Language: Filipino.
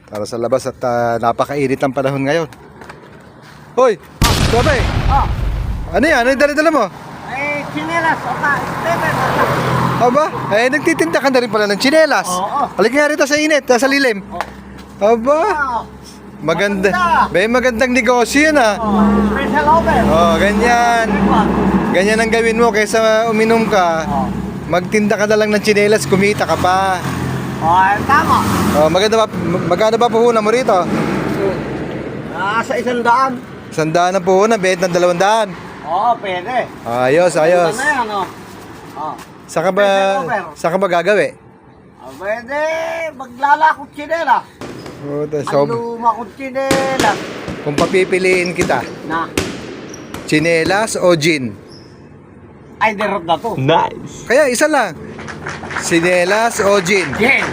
Para sa labas at napakainit ang panahon ngayon. Hoy! Babe! Ano yan? Ano yung dala-dala mo? Chinelas, steper. Aba? Nagtitinda ka na rin pala ng tsinelas. Oo. Halika nga rito sa init, sa lilim. Aba? Maganda. Magandang negosyo yun Special offer. Ganyan. Ganyan ang gawin mo kaysa uminom ka. Magtinda ka na lang ng tsinelas, kumita ka pa. Tama. Magkano ba puhunan mo rito? Sa 100. 100 na puhunan, bet ng 200. Pwede. Ayos. Ano na yan, Saka ba gagawi? Pwede, maglalakot chinela. Ang luma kong chinela. Kung papipiliin kita, Na, tsinelas o gin? ay derot na to. Kaya isa lang. Tsinelas o gin? Yeah.